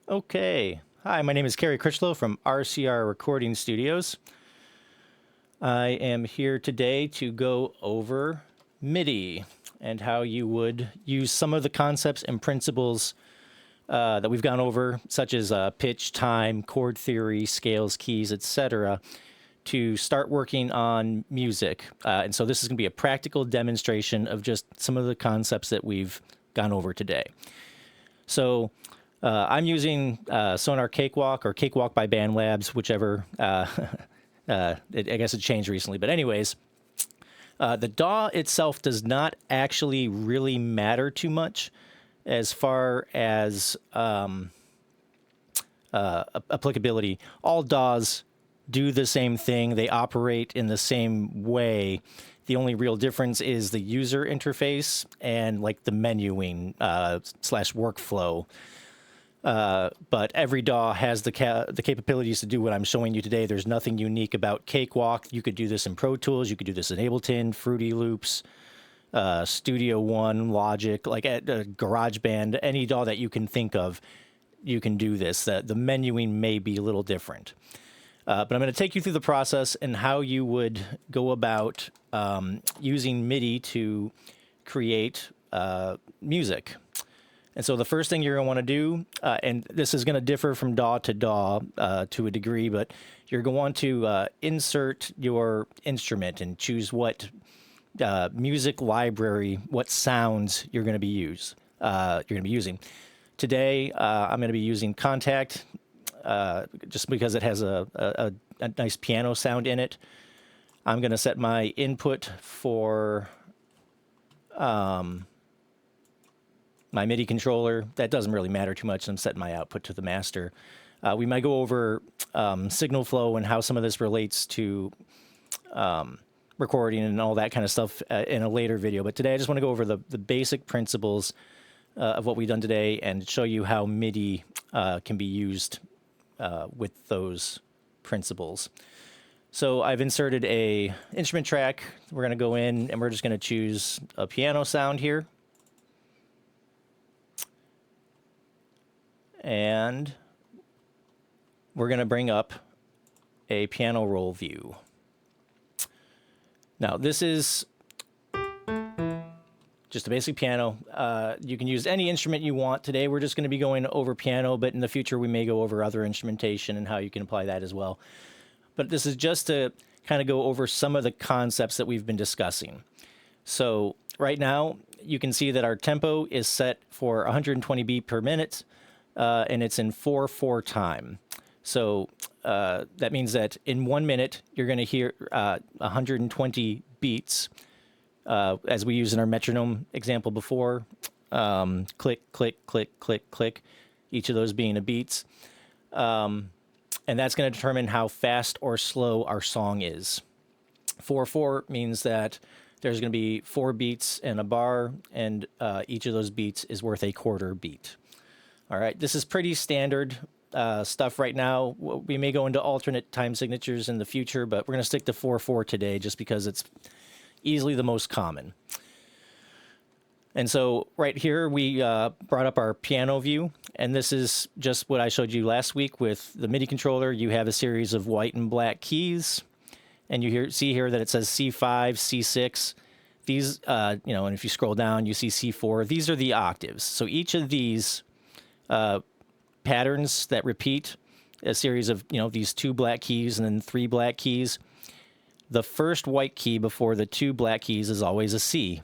Okay. Hi, my name is Kerry Critchlow from RCR Recording Studios. I am here today to go over MIDI and how you would use some of the concepts and principles that we've gone over, such as pitch, time, chord theory, scales, keys, etc., to start working on music. And so this is going to be a practical demonstration of just some of the concepts that we've gone over today. So I'm using Sonar Cakewalk or Cakewalk by BandLabs, whichever. I guess it changed recently. But anyways, the DAW itself does not actually really matter too much as far as applicability. All DAWs do the same thing. They operate in the same way. The only real difference is the user interface and like the menuing slash workflow. But every DAW has the capabilities to do what I'm showing you today. There's nothing unique about Cakewalk. You could do this in Pro Tools. You could do this in Ableton, Fruity Loops, Studio One, Logic, like at GarageBand, any DAW that you can think of, you can do this. The menuing may be a little different. But I'm going to take you through the process and how you would go about using MIDI to create music. And so the first thing you're going to want to do, and this is going to differ from DAW to DAW to a degree, but you're going to want to insert your instrument and choose what music library, what sounds you're going to be using. Today, I'm going to be using Contact, just because it has a nice piano sound in it. I'm going to set my input for my MIDI controller. That doesn't really matter too much. I'm setting my output to the master. We might go over signal flow and how some of this relates to recording and all that kind of stuff in a later video. But today I just want to go over the basic principles of what we've done today and show you how MIDI can be used with those principles. So I've inserted a instrument track. We're going to go in and we're just going to choose a piano sound here. And we're going to bring up a piano roll view. Now, this is just a basic piano. You can use any instrument you want. Today, we're just going to be going over piano, but in the future, we may go over other instrumentation and how you can apply that as well. But this is just to kind of go over some of the concepts that we've been discussing. So right now, you can see that our tempo is set for 120 beats per minute. And it's in 4/4 time. So that means that in 1 minute, you're going to hear 120 beats, as we used in our metronome example before. Click, click, click, click, click, each of those being a beats. And that's going to determine how fast or slow our song is. 4/4 means that there's going to be 4 beats in a bar, and each of those beats is worth a quarter beat. All right, this is pretty standard stuff right now. We may go into alternate time signatures in the future, but we're going to stick to 4/4 today just because it's easily the most common. And so right here, we brought up our piano view, and this is just what I showed you last week with the MIDI controller. You have a series of white and black keys, and you see here that it says C5, C6. These, and if you scroll down, you see C4. These are the octaves. So each of these patterns that repeat a series of, these 2 black keys and then 3 black keys. The first white key before the 2 black keys is always a C.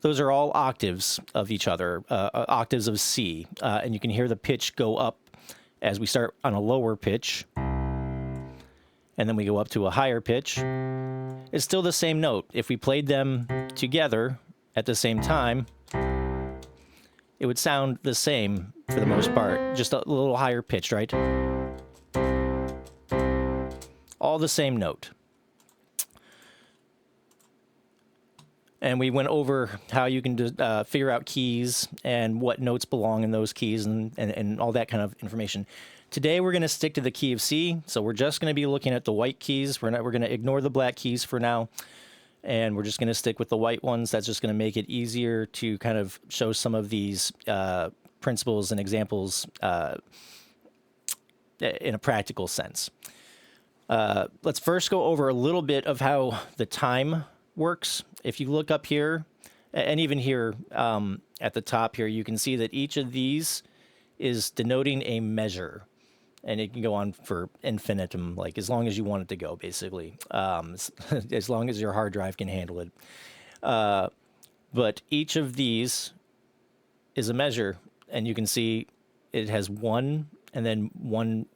Those are all octaves of each other, octaves of C. And you can hear the pitch go up as we start on a lower pitch. And then we go up to a higher pitch. It's still the same note. If we played them together at the same time, it would sound the same for the most part, just a little higher pitched, right? All the same note. And we went over how you can figure out keys and what notes belong in those keys and all that kind of information. Today we're going to stick to the key of C, so we're just going to be looking at the white keys. We're going to ignore the black keys for now. And we're just going to stick with the white ones. That's just going to make it easier to kind of show some of these principles and examples in a practical sense. Let's first go over a little bit of how the time works. If you look up here, and even here at the top here, you can see that each of these is denoting a measure. And it can go on for infinitum, like as long as you want it to go, basically, as long as your hard drive can handle it. But each of these is a measure, and you can see it has 1, and then 1,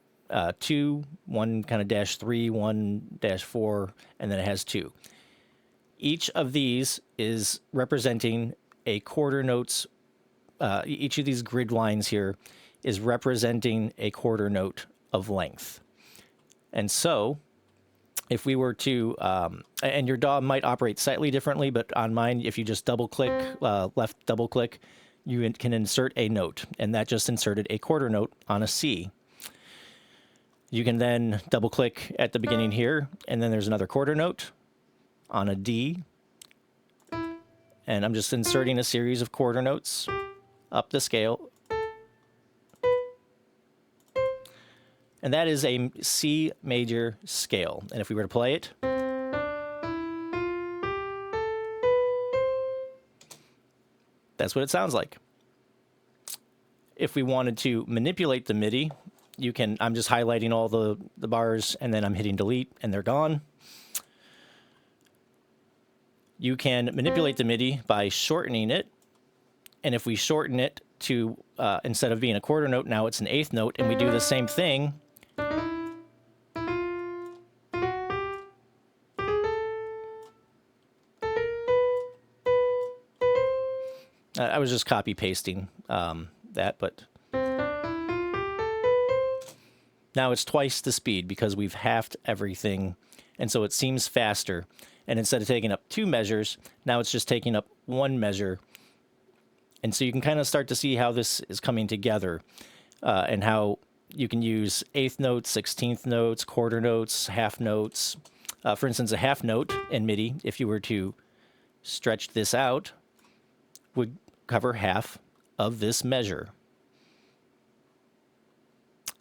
2, 1 kind of -3, 1 -4, and then it has 2. Each of these is representing a quarter notes. Each of these grid lines here is representing a quarter note of length. And so if we were to, and your DAW might operate slightly differently, but on mine, if you just double click, left double click, you can insert a note, and that just inserted a quarter note on a C. You can then double click at the beginning here, and then there's another quarter note on a D. And I'm just inserting a series of quarter notes up the scale. And that is a C major scale. And if we were to play it, that's what it sounds like. If we wanted to manipulate the MIDI, you can, I'm just highlighting all the bars, and then I'm hitting delete, and they're gone. You can manipulate the MIDI by shortening it. And if we shorten it to, instead of being a quarter note, now it's an eighth note, and we do the same thing. I was just copy pasting that, but now it's twice the speed because we've halved everything, and so it seems faster. And instead of taking up 2 measures, now it's just taking up 1 measure. And so you can kind of start to see how this is coming together, and how you can use eighth notes, 16th notes, quarter notes, half notes. For instance, a half note in MIDI, if you were to stretch this out, would cover half of this measure.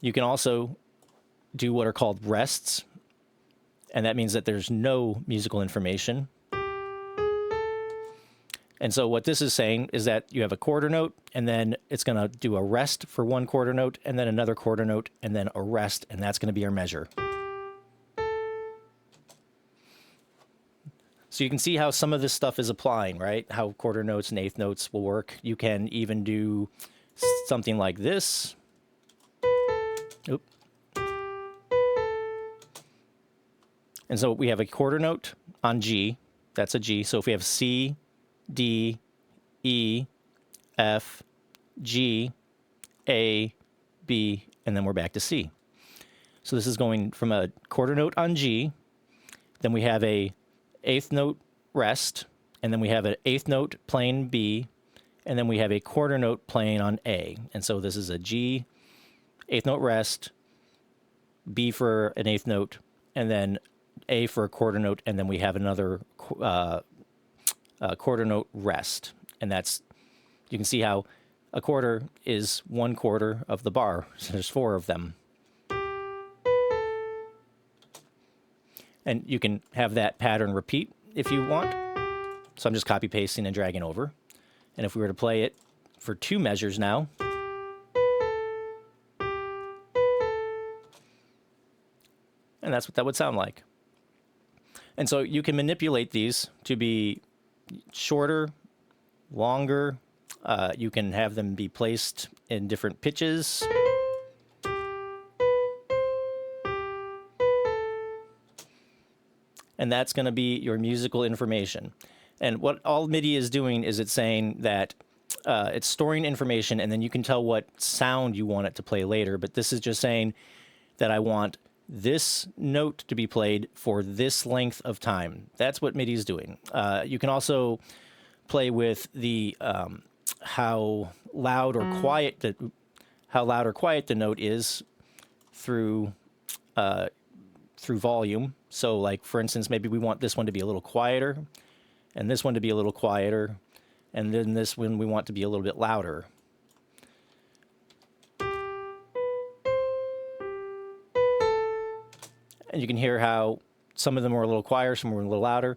You can also do what are called rests, and that means that there's no musical information. And so what this is saying is that you have a quarter note, and then it's going to do a rest for 1 quarter note, and then another quarter note, and then a rest, and that's going to be our measure. So you can see how some of this stuff is applying, right? How quarter notes and eighth notes will work. You can even do something like this. Oop. And so we have a quarter note on G. That's a G. So if we have C, D, E, F, G, A, B, and then we're back to C. So this is going from a quarter note on G, then we have a eighth note rest, and then we have an eighth note playing B, and then we have a quarter note playing on A. And so this is a G, eighth note rest, B for an eighth note, and then A for a quarter note, and then we have another quarter note rest. And that's, you can see how a quarter is 1 quarter of the bar. So there's 4 of them. And you can have that pattern repeat if you want. So I'm just copy pasting and dragging over. And if we were to play it for 2 measures now, and that's what that would sound like. And so you can manipulate these to be shorter, longer. You can have them be placed in different pitches. And that's going to be your musical information. And what all MIDI is doing is it's saying that it's storing information, and then you can tell what sound you want it to play later. But this is just saying that I want this note to be played for this length of time. That's what MIDI is doing. You can also play with the how loud or quiet the note is through through volume. So like, for instance, maybe we want this one to be a little quieter and this one to be a little quieter, and then this one we want to be a little bit louder. And you can hear how some of them are a little quieter, some are a little louder.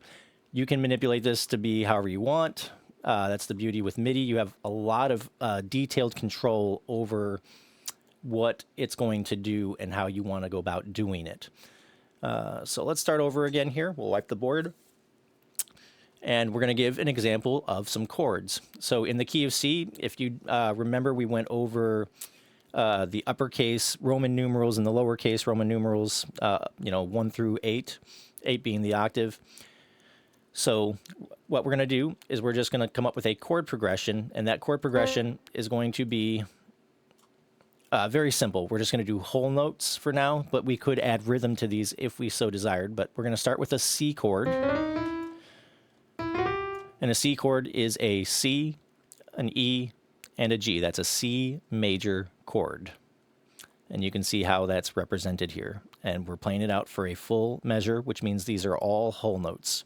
You can manipulate this to be however you want. That's the beauty with MIDI. You have a lot of detailed control over what it's going to do and how you want to go about doing it. So let's start over again here. We'll wipe the board. And we're going to give an example of some chords. So in the key of C, if you remember, we went over the uppercase Roman numerals and the lowercase Roman numerals, 1 through 8, 8 being the octave. So what we're going to do is we're just going to come up with a chord progression, and that chord progression is going to be very simple. We're just going to do whole notes for now, but we could add rhythm to these if we so desired. But we're going to start with a C chord. And a C chord is a C, an E, and a G. That's a C major chord. And you can see how that's represented here. And we're playing it out for a full measure, which means these are all whole notes.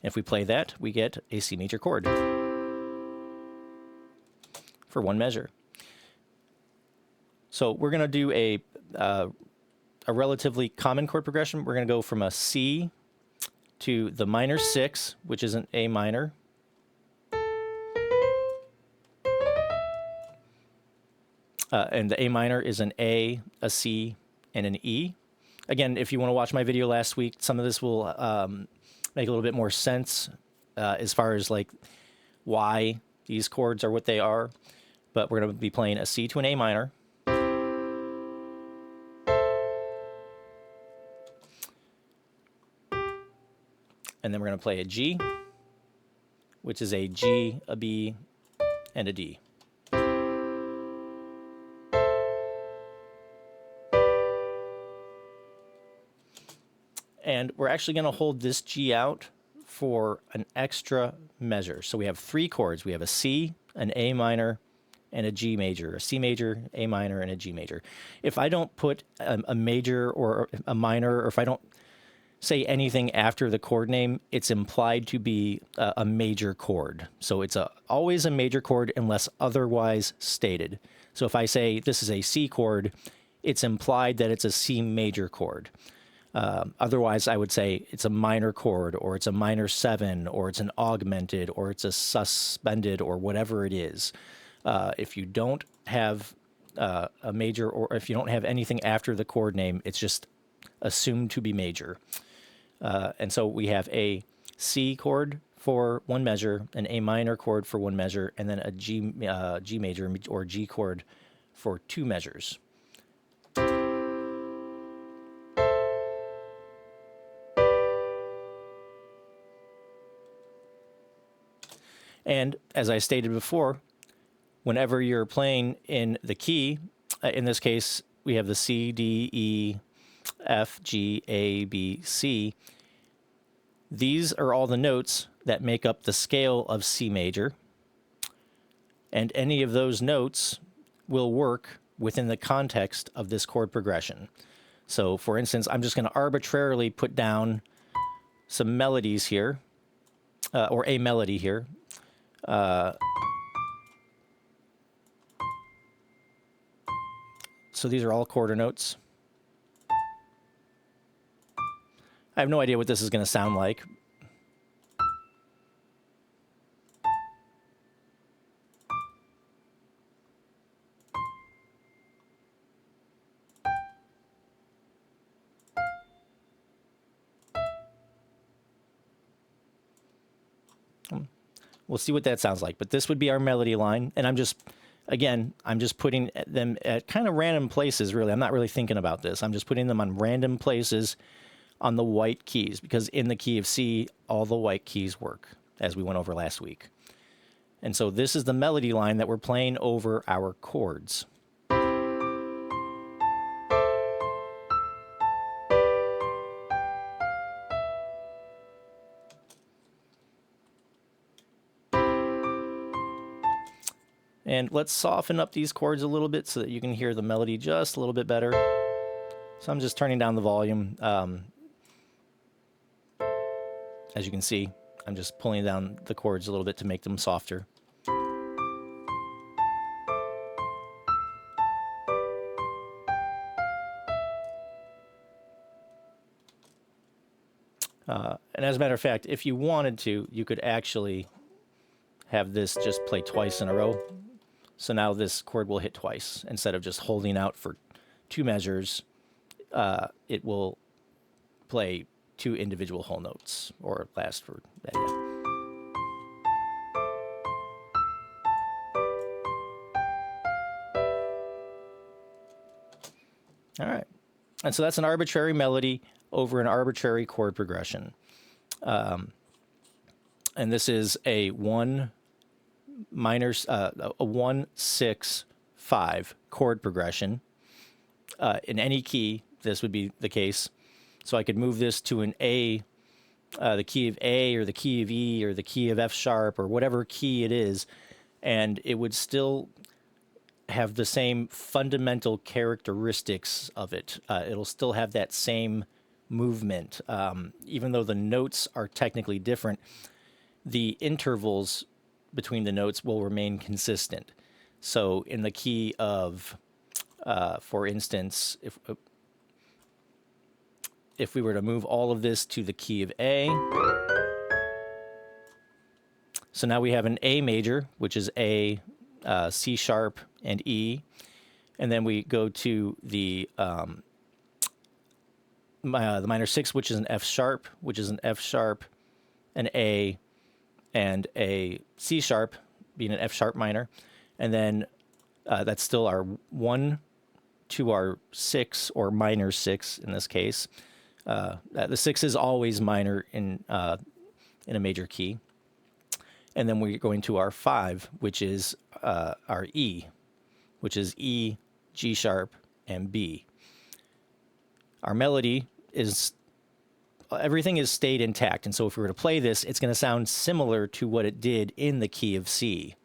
If we play that, we get a C major chord for one measure. So we're going to do a relatively common chord progression. We're going to go from a C to the minor 6, which is an A minor. And the A minor is an A, a C, and an E. Again, if you want to watch my video last week, some of this will make a little bit more sense as far as like why these chords are what they are. But we're going to be playing a C to an A minor. And then we're going to play a G, which is a G, a B, and a D. And we're actually going to hold this G out for an extra measure. So we have 3 chords. We have a C, an A minor, and a G major, a C major, A minor, and a G major. If I don't put a major or a minor, or if I don't say anything after the chord name, it's implied to be a major chord. So it's always a major chord unless otherwise stated. So if I say this is a C chord, it's implied that it's a C major chord. Otherwise, I would say it's a minor chord, or it's a minor 7, or it's an augmented, or it's a suspended, or whatever it is. If you don't have a major, or if you don't have anything after the chord name, it's just assumed to be major. And so we have a C chord for one measure, an A minor chord for one measure, and then a G major or G chord for 2 measures. And as I stated before, whenever you're playing in the key, in this case, we have the C, D, E, F, G, A, B, C. These are all the notes that make up the scale of C major. And any of those notes will work within the context of this chord progression. So for instance, I'm just going to arbitrarily put down some melodies here, or a melody here. So these are all quarter notes. I have no idea what this is going to sound like. We'll see what that sounds like, but this would be our melody line, and I'm just putting them at kind of random places, really. I'm not really thinking about this. I'm just putting them on random places on the white keys, because in the key of C, all the white keys work, as we went over last week. And so this is the melody line that we're playing over our chords. And let's soften up these chords a little bit so that you can hear the melody just a little bit better. So I'm just turning down the volume. As you can see, I'm just pulling down the chords a little bit to make them softer. And as a matter of fact, if you wanted to, you could actually have this just play twice in a row. So now this chord will hit twice. Instead of just holding out for 2 measures, it will play 2 individual whole notes, or last for that. Yeah. All right. And so that's an arbitrary melody over an arbitrary chord progression. And this is a 1 minor, a 1 6 5 chord progression. In any key, this would be the case. So I could move this to an A, the key of A, or the key of E, or the key of F sharp, or whatever key it is, and it would still have the same fundamental characteristics of it. It'll still have that same movement. Even though the notes are technically different, the intervals between the notes will remain consistent. So in the key of, for instance, if we were to move all of this to the key of A, so now we have an A major, which is A, C sharp, and E, and then we go to the minor 6, which is an F sharp, which is an F sharp, an A, and a C sharp, being an F sharp minor, and then that's still our 1 to our 6, or minor 6 in this case. The 6 is always minor in a major key. And then we're going to our 5, which is our E, which is E, G sharp, and B. Our melody is, everything is stayed intact. And so if we were to play this, it's going to sound similar to what it did in the key of C.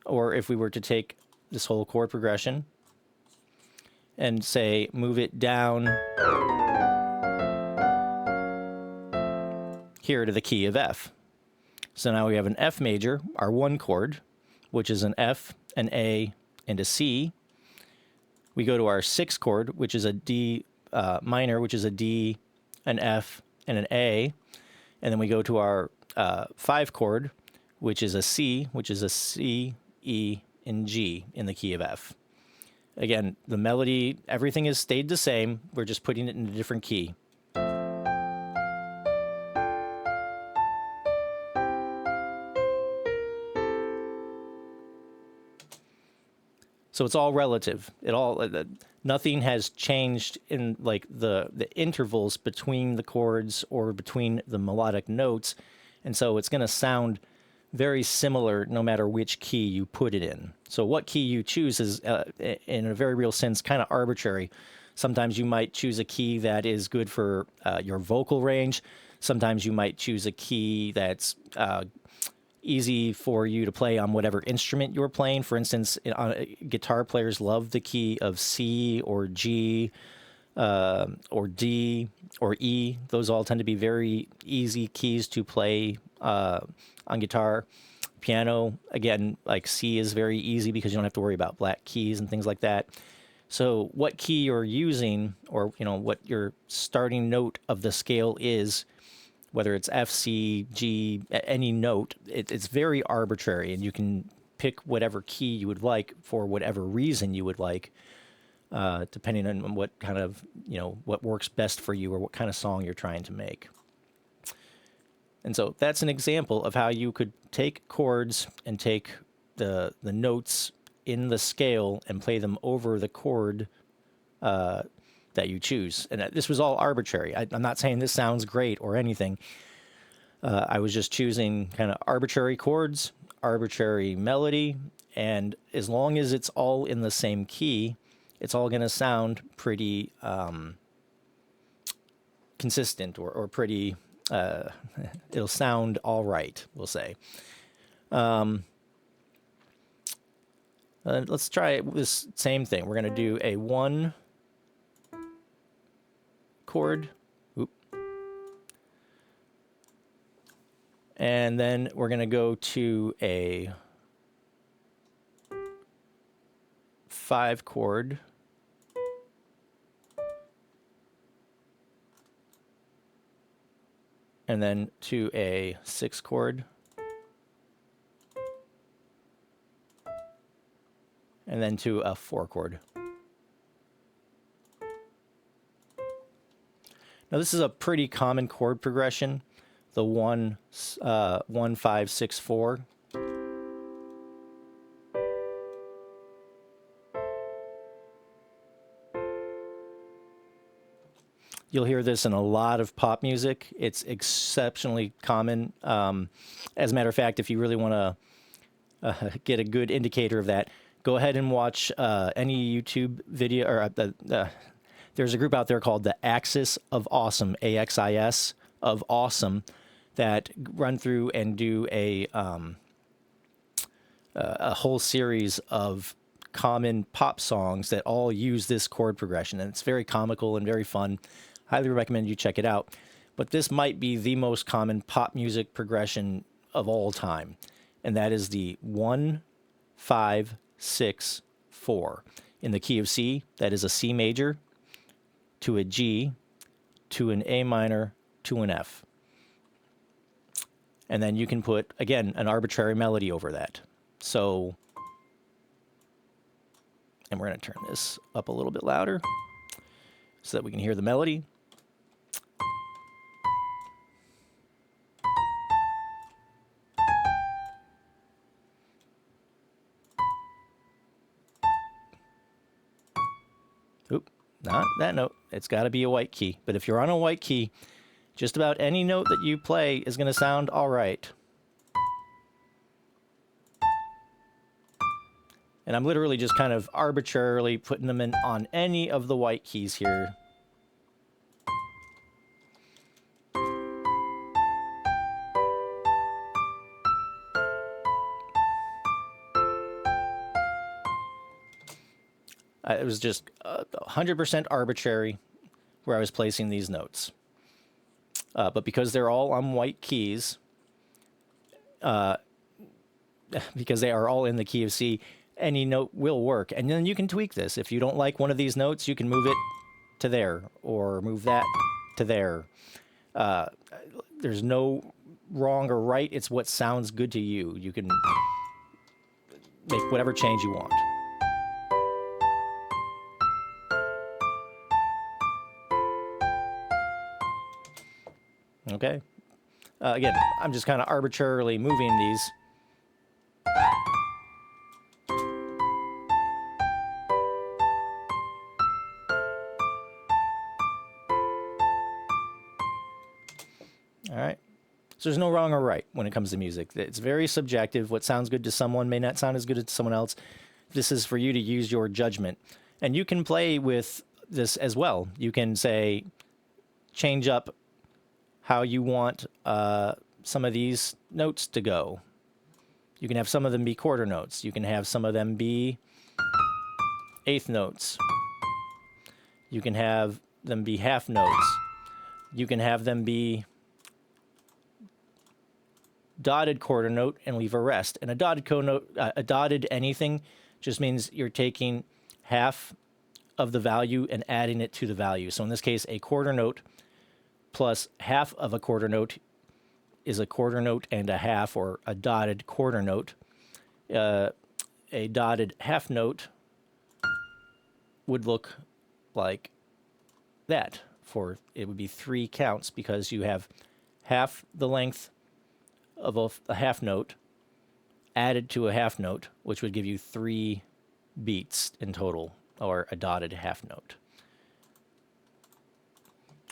Or if we were to take this whole chord progression and say, move it down here to the key of F. So now we have an F major, our 1 chord, which is an F, an A, and a C. We go to our 6 chord, which is a D minor, which is a D, an F, and an A. And then we go to our 5 chord, which is a C, which is a C, E, and G in the key of F. Again, the melody, everything has stayed the same. We're just putting it in a different key. So it's all relative. Nothing has changed in like the intervals between the chords or between the melodic notes, and so it's going to sound very similar no matter which key you put it in. So what key you choose is, in a very real sense, kind of arbitrary. Sometimes you might choose a key that is good for your vocal range. Sometimes you might choose a key that's easy for you to play on whatever instrument you're playing. For instance, guitar players love the key of C or G or D or E. Those all tend to be very easy keys to play on guitar. Piano, again, like C is very easy because you don't have to worry about black keys and things like that. So what key you're using, or what your starting note of the scale is, whether it's F, C, G, any note, it's very arbitrary, and you can pick whatever key you would like for whatever reason you would like, depending on what kind of, what works best for you or what kind of song you're trying to make. And so that's an example of how you could take chords and take the notes in the scale and play them over the chord that you choose. And this was all arbitrary. I'm not saying this sounds great or anything. I was just choosing kind of arbitrary chords, arbitrary melody, and as long as it's all in the same key, it's all going to sound pretty consistent or pretty, it'll sound all right, we'll say. Let's try this same thing. We're going to do a 1 chord. Oop. And then we're going to go to a 5 chord. And then to a 6 chord. And then to a 4 chord. Now this is a pretty common chord progression, the 1, 1, 5, 6, 4. You'll hear this in a lot of pop music. It's exceptionally common. As a matter of fact, if you really want to get a good indicator of that, go ahead and watch any YouTube video, or there's a group out there called the Axis of Awesome, AXIS of Awesome, that run through and do a whole series of common pop songs that all use this chord progression, and it's very comical and very fun. Highly recommend you check it out. But this might be the most common pop music progression of all time, and that is the 1, 5, 6, 4. In the key of C, that is a C major, to a G, to an A minor, to an F. And then you can put, again, an arbitrary melody over that. So, and we're going to turn this up a little bit louder so that we can hear the melody. Oop, not that note. It's got to be a white key. But if you're on a white key, just about any note that you play is going to sound all right. And I'm literally just kind of arbitrarily putting them in on any of the white keys here. It was just 100% arbitrary where I was placing these notes. But because they're all on white keys, because they are all in the key of C, any note will work. And then you can tweak this. If you don't like one of these notes, you can move it to there or move that to there. There's no wrong or right. It's what sounds good to you. You can make whatever change you want. Okay. Again, I'm just kind of arbitrarily moving these. All right. So there's no wrong or right when it comes to music. It's very subjective. What sounds good to someone may not sound as good to someone else. This is for you to use your judgment. And you can play with this as well. You can say, change up how you want some of these notes to go. You can have some of them be quarter notes. You can have some of them be eighth notes. You can have them be half notes. You can have them be dotted quarter note and leave a rest. And a dotted a dotted anything just means you're taking half of the value and adding it to the value. So in this case, a quarter note plus half of a quarter note is a quarter note and a half, or a dotted quarter note. A dotted half note would look like that. It would be 3 counts because you have half the length of a half note added to a half note, which would give you 3 beats in total, or a dotted half note.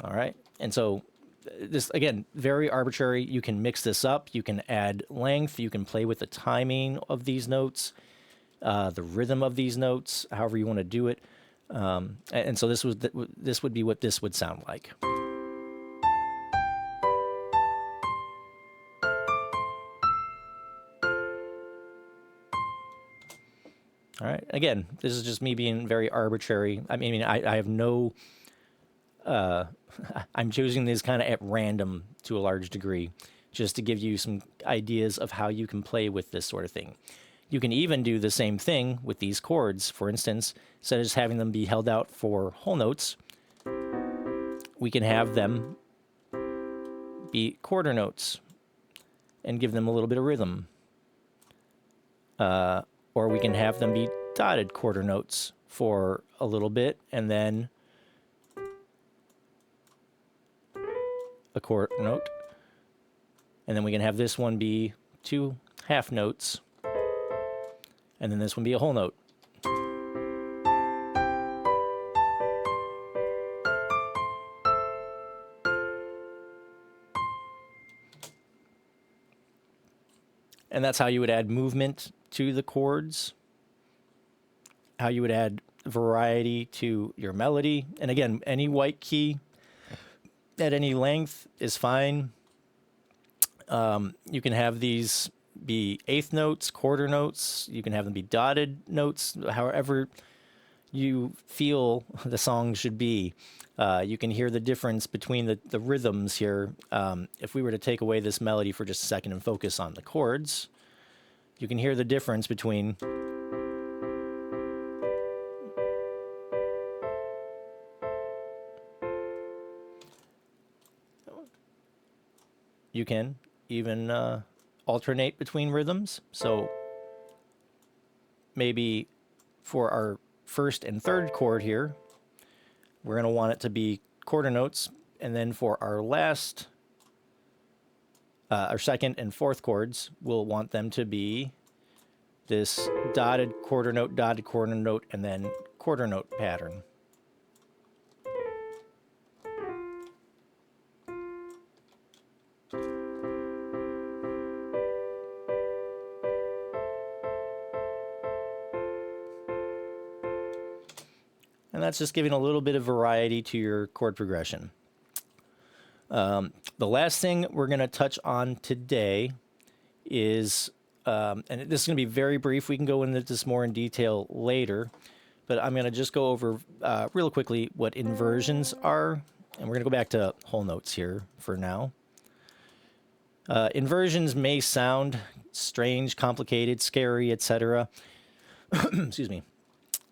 All right. And so this, again, very arbitrary. You can mix this up. You can add length. You can play with the timing of these notes, the rhythm of these notes, however you want to do it. And so this would be what this would sound like. All right. Again, this is just me being very arbitrary. I mean, I have no. I'm choosing these kind of at random to a large degree, just to give you some ideas of how you can play with this sort of thing. You can even do the same thing with these chords. For instance, instead of just having them be held out for whole notes, we can have them be quarter notes and give them a little bit of rhythm. Or we can have them be dotted quarter notes for a little bit, and then a quarter note. And then we can have this one be 2 half notes, and then this one be a whole note. And that's how you would add movement to the chords, how you would add variety to your melody. And again, any white key at any length is fine. You can have these be eighth notes, quarter notes. You can have them be dotted notes, however you feel the song should be. You can hear the difference between the rhythms here. If we were to take away this melody for just a second and focus on the chords, you can hear the difference between you can even alternate between rhythms. So maybe for our first and third chord here, we're going to want it to be quarter notes, and then for our last, our second and fourth chords, we'll want them to be this dotted quarter note, and then quarter note pattern. And that's just giving a little bit of variety to your chord progression. The last thing we're going to touch on today is, and this is going to be very brief. We can go into this more in detail later, but I'm going to just go over real quickly what inversions are. And we're going to go back to whole notes here for now. Inversions may sound strange, complicated, scary, etc. Excuse me.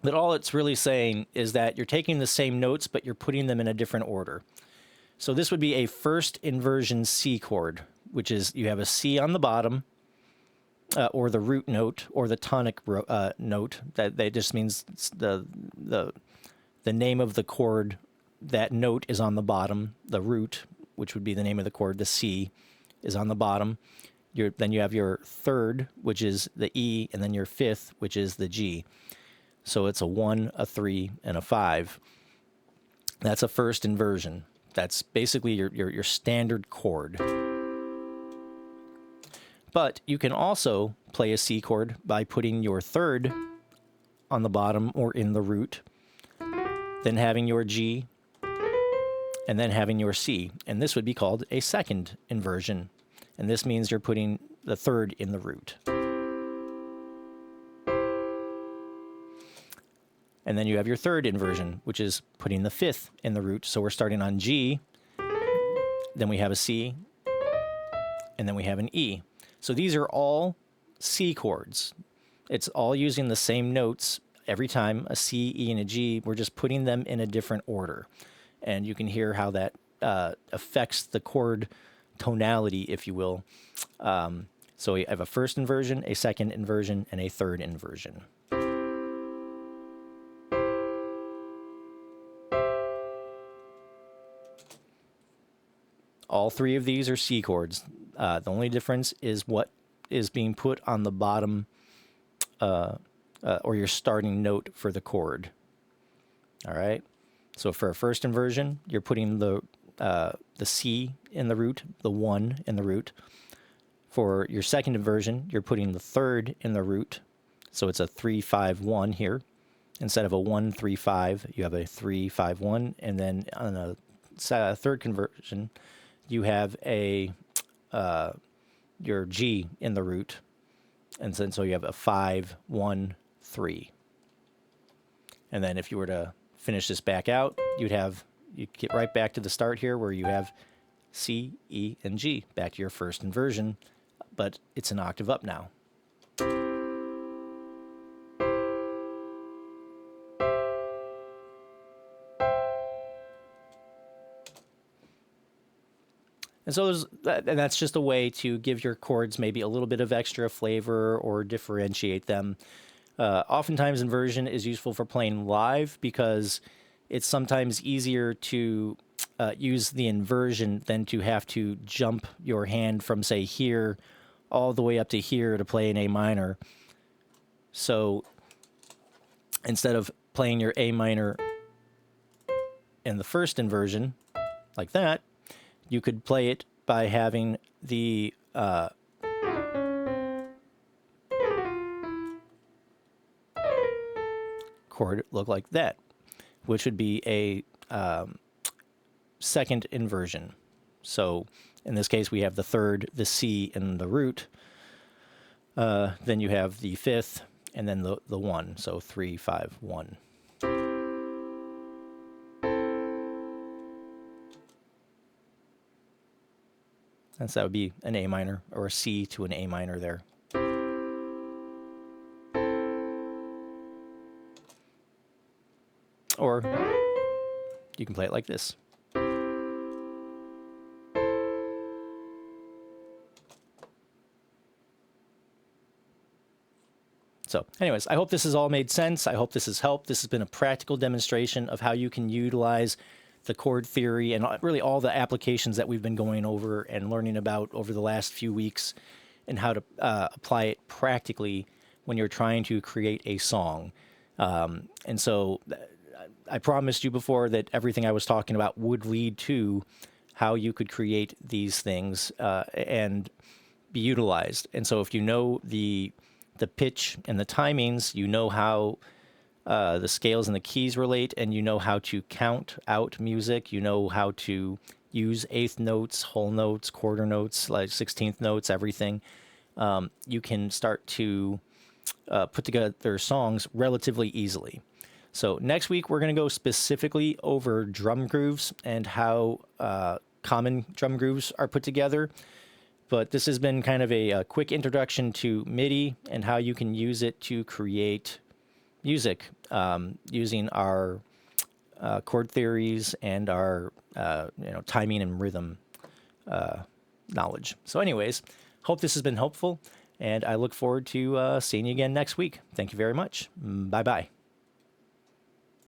But all it's really saying is that you're taking the same notes, but you're putting them in a different order. So this would be a first inversion C chord, which is you have a C on the bottom, or the root note, or the tonic note. That just means the name of the chord. That note is on the bottom. The root, which would be the name of the chord, the C, is on the bottom. Then you have your third, which is the E, and then your fifth, which is the G. So it's a 1, a 3, and a 5. That's a first inversion. That's basically your standard chord. But you can also play a C chord by putting your third on the bottom or in the root, then having your G, and then having your C. And this would be called a second inversion. And this means you're putting the third in the root. And then you have your third inversion, which is putting the fifth in the root. So we're starting on G, then we have a C, and then we have an E. So these are all C chords. It's all using the same notes every time, a C, E, and a G. We're just putting them in a different order. And you can hear how that affects the chord tonality, if you will. So we have a first inversion, a second inversion, and a third inversion. All three of these are C chords. The only difference is what is being put on the bottom or your starting note for the chord. All right. So for a first inversion, you're putting the C in the root, the 1 in the root. For your second inversion, you're putting the third in the root. So it's a 3-5-1 here. Instead of a 1-3-5, you have a 3-5-1, and then on a third conversion, you have a your G in the root, and so you have a 5-1-3. And then if you were to finish this back out, you'd get right back to the start here where you have C, E, and G, back to your first inversion, but it's an octave up now. And so that's just a way to give your chords maybe a little bit of extra flavor or differentiate them. Oftentimes inversion is useful for playing live because it's sometimes easier to use the inversion than to have to jump your hand from, say, here all the way up to here to play an A minor. So instead of playing your A minor in the first inversion like that, you could play it by having the chord look like that, which would be a second inversion. So in this case, we have the third, the C, and the root. Then you have the fifth, and then the one. So 3, 5, 1. And so that would be an A minor or a C to an A minor there. Or you can play it like this. So anyways, I hope this has all made sense. I hope this has helped. This has been a practical demonstration of how you can utilize the chord theory and really all the applications that we've been going over and learning about over the last few weeks, and how to apply it practically when you're trying to create a song. And so I promised you before that everything I was talking about would lead to how you could create these things and be utilized. And so if you know the pitch and the timings, you know how the scales and the keys relate, and you know how to count out music, you know how to use eighth notes, whole notes, quarter notes, like 16th notes, everything. You can start to put together songs relatively easily. So next week, we're going to go specifically over drum grooves and how common drum grooves are put together. But this has been kind of a quick introduction to MIDI and how you can use it to create music using our chord theories and our timing and rhythm knowledge. So anyways, hope this has been helpful, and I look forward to seeing you again next week. Thank you very much. Bye-bye.